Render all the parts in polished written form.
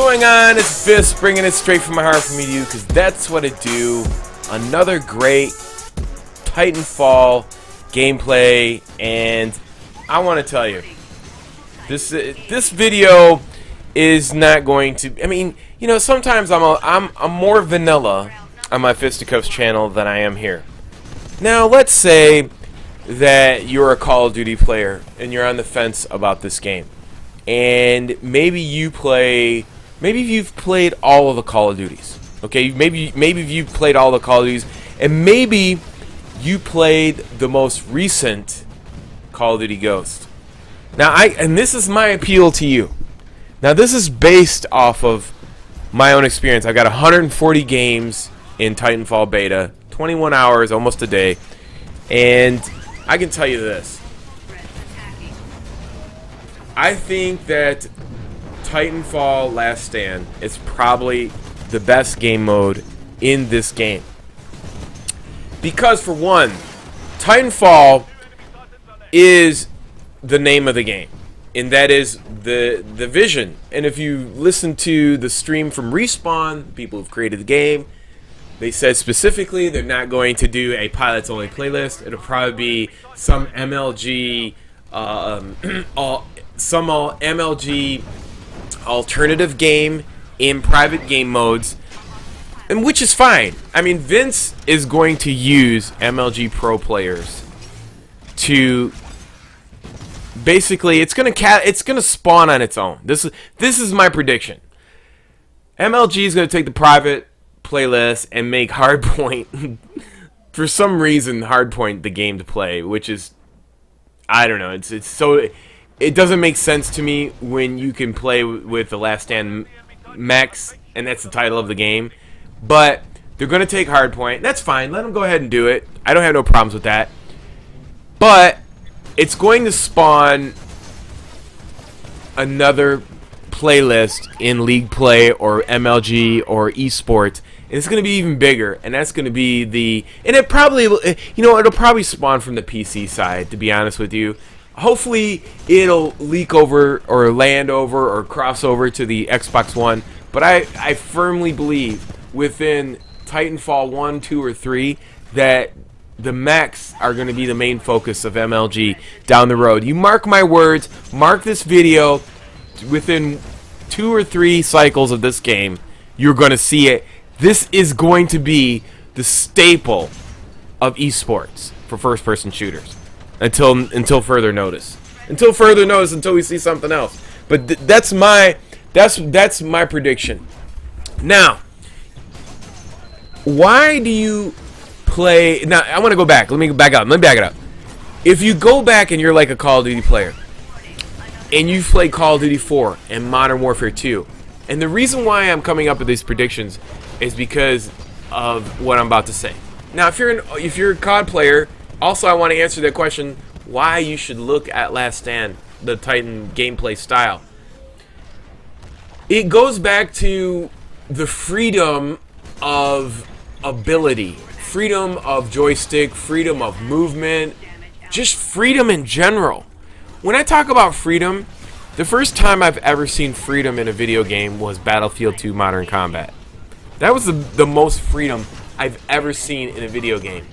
going on? It's Fist, bringing it straight from my heart for me to you, because that's what it do. Another great Titanfall gameplay, and I want to tell you, this video is not going to. I mean, you know, sometimes I'm more vanilla on my Fisticuffs channel than I am here. Now, let's say that you're a Call of Duty player and you're on the fence about this game, and maybe you've played all of the Call of Duties. Okay, maybe you've played all the Call of Duties, and maybe you played the most recent Call of Duty Ghost. Now, and this is my appeal to you. Now, this is based off of my own experience. I've got 140 games in Titanfall beta, 21 hours, almost a day, and I can tell you this. I think that Titanfall Last Stand is probably the best game mode in this game. Because, for one, Titanfall is the name of the game, and that is the vision. And if you listen to the stream from Respawn, people who've created the game, they said specifically they're not going to do a pilots only playlist. It'll probably be some MLG, MLG alternative game in private game modes, and which is fine. I mean, Vince is going to use MLG Pro players to basically, it's gonna spawn on its own. This is my prediction. MLG is gonna take the private playlist and make Hardpoint for some reason Hardpoint the game to play, which is, I don't know, it's so, it doesn't make sense to me when you can play with the Last Stand Max, and that's the title of the game. But they're gonna take Hardpoint. That's fine, let them go ahead and do it. I don't have no problems with that. But it's going to spawn another playlist in League Play or MLG or esports, and it's going to be even bigger, and that's going to be the, and it probably, you know, it'll probably spawn from the PC side, to be honest with you. Hopefully it'll leak over or land over or cross over to the Xbox One, but I firmly believe within Titanfall 1, 2, or 3 that the mechs are going to be the main focus of MLG down the road. You mark my words, mark this video, within 2 or 3 cycles of this game, you're going to see it. This is going to be the staple of esports for first-person shooters until further notice. Until further notice, until we see something else. But that's my prediction. Now, why do you play? Now, I want to go back. Let me back it up. If you go back and you're like a Call of Duty player, and you've played Call of Duty 4 and Modern Warfare 2, and the reason why I'm coming up with these predictions is because of what I'm about to say. Now, if you're a COD player, also I want to answer that question, why you should look at Last Stand, the Titan gameplay style. It goes back to the freedom of ability, freedom of joystick, freedom of movement, just freedom in general. When I talk about freedom, the first time I've ever seen freedom in a video game was Battlefield 2 Modern Combat. That was the most freedom I've ever seen in a video game.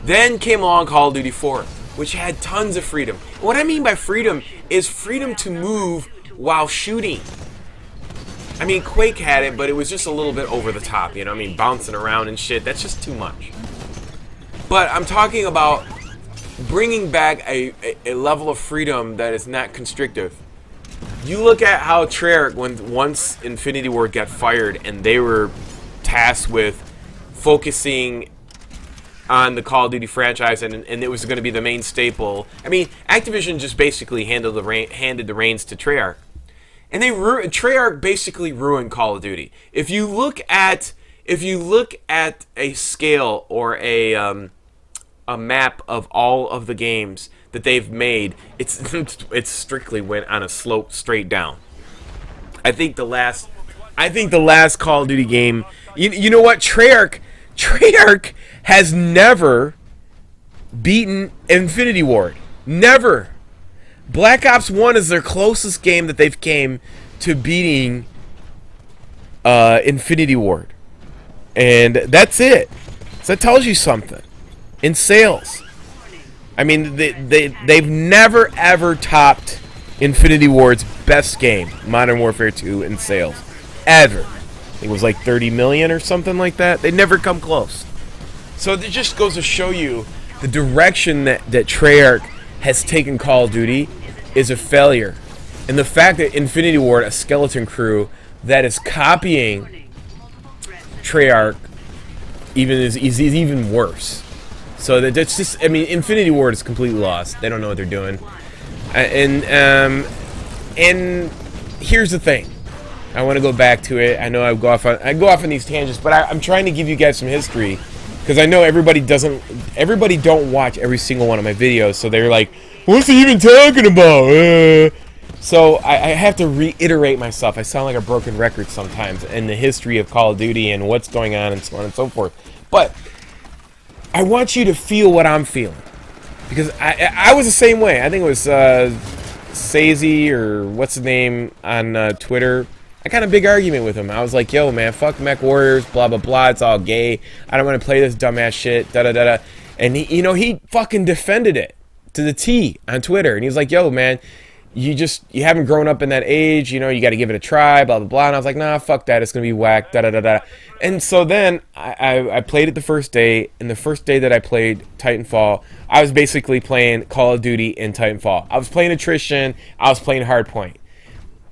Then came along Call of Duty 4, which had tons of freedom. What I mean by freedom is freedom to move while shooting. I mean, Quake had it, but it was just a little bit over the top, you know? I mean, bouncing around and shit, that's just too much. But I'm talking about bringing back a level of freedom that is not constrictive. You look at how Treyarch, once Infinity Ward got fired and they were tasked with focusing on the Call of Duty franchise, and it was going to be the main staple. I mean, Activision just basically handed the reins to Treyarch. And Treyarch basically ruined Call of Duty. If you look at a scale or a map of all of the games that they've made, it's strictly went on a slope straight down. I think the last Call of Duty game, you know what, Treyarch has never beaten Infinity Ward. Never. Black Ops 1 is their closest game that they've came to beating Infinity Ward. And that's it. So that tells you something. In sales. I mean, they've never ever topped Infinity Ward's best game, Modern Warfare 2, in sales. Ever. It was like 30 million or something like that. They never come close. So it just goes to show you the direction that Treyarch has taken Call of Duty is a failure. And the fact that Infinity Ward, a skeleton crew that is copying Treyarch, is even worse. So that's just, I mean, Infinity Ward is completely lost. They don't know what they're doing. And here's the thing. I want to go back to it. I know I go off on these tangents, but I'm trying to give you guys some history because I know everybody don't watch every single one of my videos. So they're like, what's he even talking about? So I have to reiterate myself. I sound like a broken record sometimes in the history of Call of Duty and what's going on and so on and so forth. But I want you to feel what I'm feeling. Because I was the same way. I think it was Sazy or what's his name on Twitter. I got a big argument with him. I was like, yo, man, fuck Mech Warriors, blah, blah, blah. It's all gay. I don't want to play this dumbass shit, da-da-da-da. And, he fucking defended it to the T on Twitter. And he was like, yo, man, you haven't grown up in that age. You got to give it a try, blah, blah, blah. And I was like, nah, fuck that. It's going to be whack, da-da-da-da. And so then I played it the first day. And the first day that I played Titanfall, I was basically playing Call of Duty in Titanfall. I was playing attrition. I was playing hardpoint.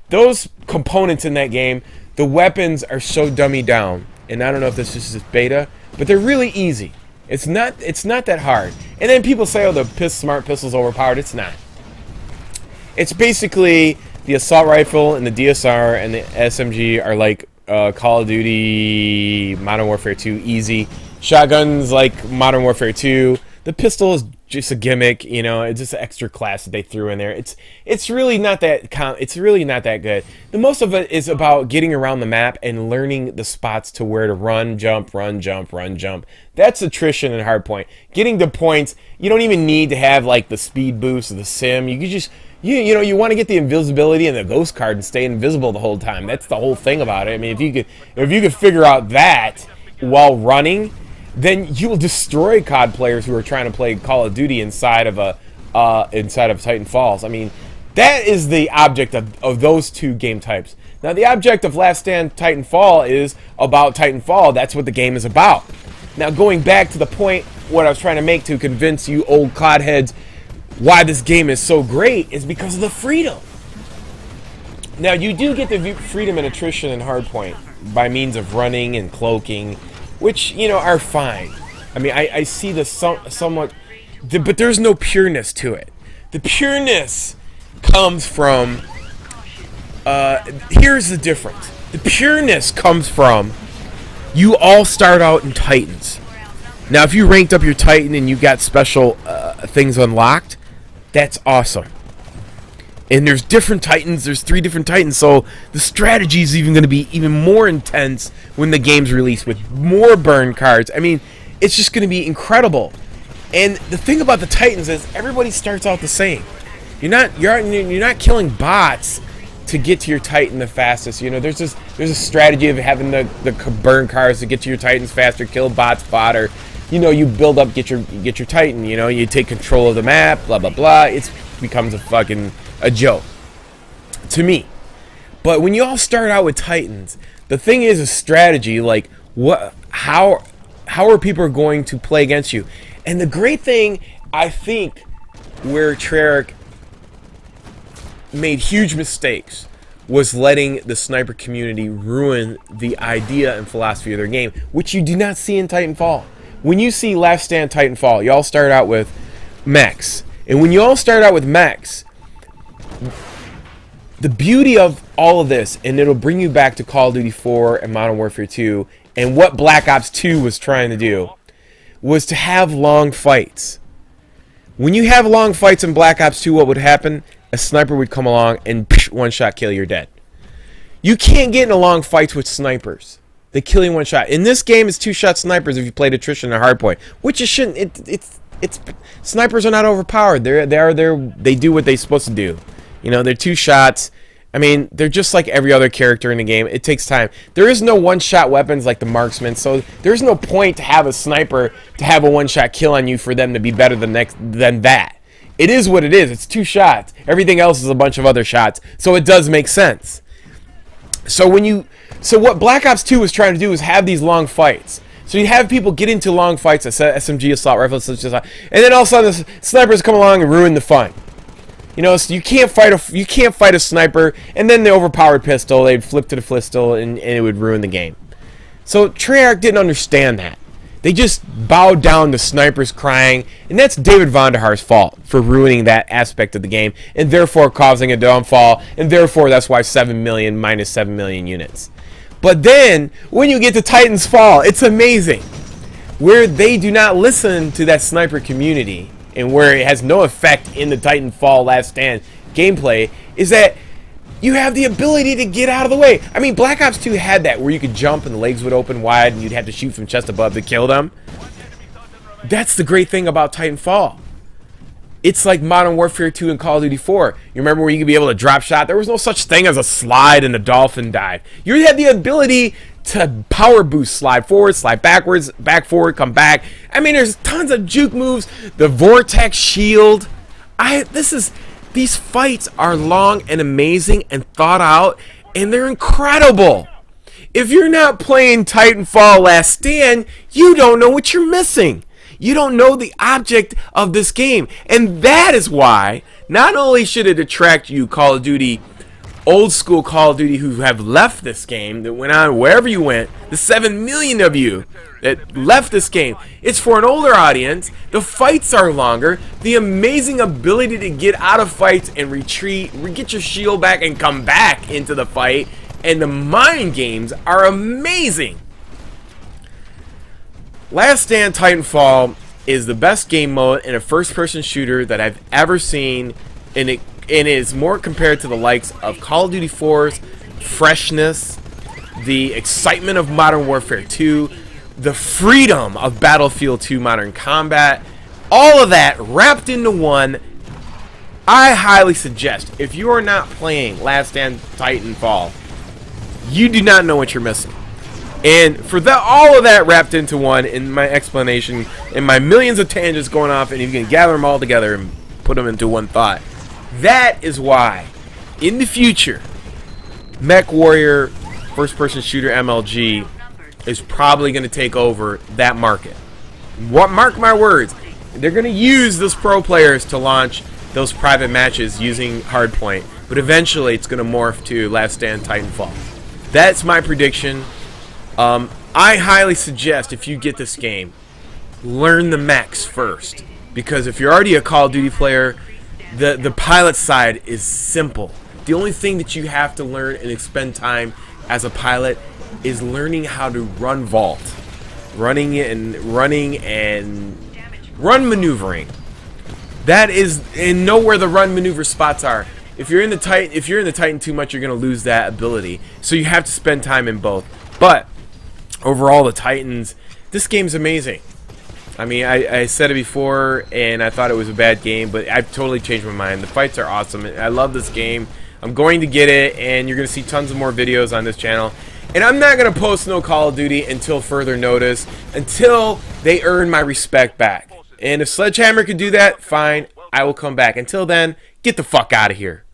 Those components in that game, the weapons are so dummied down. And I don't know if this is just beta, but they're really easy. It's not that hard. And then people say, oh, the smart pistol's overpowered. It's not. It's basically the assault rifle and the DSR and the SMG are like Call of Duty Modern Warfare 2 easy. Shotguns like Modern Warfare 2. The pistol is just a gimmick, it's just an extra class that they threw in there. It's really not that good. The most of it is about getting around the map and learning the spots to where to run, jump, run, jump, run, jump. That's attrition and hardpoint. Getting to points, you don't even need to have like the speed boost or the sim. You could just you want to get the invisibility and the ghost card and stay invisible the whole time. That's the whole thing about it. I mean, if you could figure out that while running, then you will destroy COD players who are trying to play Call of Duty inside of Titanfalls. I mean, that is the object of those two game types. Now, the object of Last Stand Titanfall is about Titanfall. That's what the game is about. Now, going back to the point, what I was trying to make to convince you old COD heads why this game is so great is because of the freedom. Now, you do get the freedom and attrition and hardpoint by means of running and cloaking, which, are fine. I mean, I see the somewhat, but there's no pureness to it. The pureness comes from, here's the difference. The pureness comes from, you all start out in Titans. Now, if you ranked up your Titan and you got special things unlocked, that's awesome. And there's different Titans, there's 3 different Titans, so the strategy is even going to be even more intense when the game's released with more burn cards. I mean, it's just going to be incredible. And the thing about the Titans is everybody starts out the same. You're not killing bots to get to your Titan the fastest. There's a strategy of having the burn cards to get to your Titans faster, kill bots, fodder. You build up, get your Titan. You take control of the map, blah blah blah. It becomes a joke to me. But when you all start out with Titans, the thing is a strategy. Like how are people going to play against you? And the great thing, I think, where Treyarch made huge mistakes was letting the sniper community ruin the idea and philosophy of their game, which you do not see in Titanfall. When you see Last Stand Titanfall, you all start out with mechs. And when you all start out with mechs, the beauty of all of this, and it'll bring you back to Call of Duty 4 and Modern Warfare 2, and what Black Ops 2 was trying to do, was to have long fights. When you have long fights in Black Ops 2, what would happen? A sniper would come along and one-shot kill, you're dead. You can't get into long fights with snipers. They kill you in one shot. In this game, it's 2-shot snipers if you played attrition or hardpoint, which you shouldn't. It's snipers are not overpowered. They do what they're supposed to do. They're 2 shots. I mean, they're just like every other character in the game. It takes time. There is no one-shot weapons like the marksman, so there's no point to have a sniper to have a one-shot kill on you for them to be better than that. It is what it is. It's 2 shots. Everything else is a bunch of other shots, so it does make sense. So what Black Ops 2 was trying to do is have these long fights. So you have people get into long fights, SMG assault rifles, and then all of a sudden the snipers come along and ruin the fun. You know, so you can't fight a sniper, and then the overpowered pistol, they'd flip to the pistol, and it would ruin the game. So Treyarch didn't understand that. They just bowed down to snipers crying, and that's David Vonderhaar's fault for ruining that aspect of the game, and therefore causing a downfall, and therefore that's why 7 million minus 7 million units. But then, when you get to Titanfall, it's amazing. Where they do not listen to that sniper community, and where it has no effect in the Titanfall Last Stand gameplay, is that you have the ability to get out of the way. I mean, Black Ops 2 had that, where you could jump and the legs would open wide, and you'd have to shoot from chest above to kill them. That's the great thing about Titanfall. It's like Modern Warfare 2 and Call of Duty 4. You remember where you could be able to drop shot? There was no such thing as a slide and a dolphin dive. You had the ability to power boost, slide forward, slide backwards, back forward, come back. I mean, there's tons of juke moves. The vortex shield. These fights are long and amazing and thought out, and they're incredible. If you're not playing Titanfall Last Stand, you don't know what you're missing. You don't know the object of this game. And that is why, not only should it attract you Call of Duty, old school Call of Duty who have left this game, that went on wherever you went, the 7 million of you that left this game, it's for an older audience. The fights are longer. The amazing ability to get out of fights and retreat, get your shield back and come back into the fight, and the mind games are amazing. Last Stand Titanfall is the best game mode in a first-person shooter that I've ever seen, and it is more compared to the likes of Call of Duty 4's freshness, the excitement of Modern Warfare 2, the freedom of Battlefield 2 Modern Combat, all of that wrapped into one. I highly suggest, if you are not playing Last Stand Titanfall, you do not know what you're missing. And for all of that wrapped into one, in my explanation, and my millions of tangents going off, and you can gather them all together and put them into one thought, that is why, in the future, Mech Warrior first-person shooter MLG is probably going to take over that market. Mark my words, they're going to use those pro players to launch those private matches using Hardpoint, but eventually it's going to morph to Last Stand Titanfall. That's my prediction. I highly suggest, if you get this game, learn the mechs first, because if you're already a Call of Duty player, the pilot side is simple. The only thing that you have to learn and spend time as a pilot is learning how to run vault, run maneuvering. That is, and know where the run maneuver spots are. If you're in the Titan too much, you're going to lose that ability. So you have to spend time in both. But overall, the Titans, this game's amazing. I mean, I said it before, and I thought it was a bad game, but I've totally changed my mind. The fights are awesome. I love this game. I'm going to get it, and you're going to see tons of more videos on this channel. And I'm not going to post no Call of Duty until further notice, until they earn my respect back. And if Sledgehammer could do that, fine, I will come back. Until then, get the fuck out of here.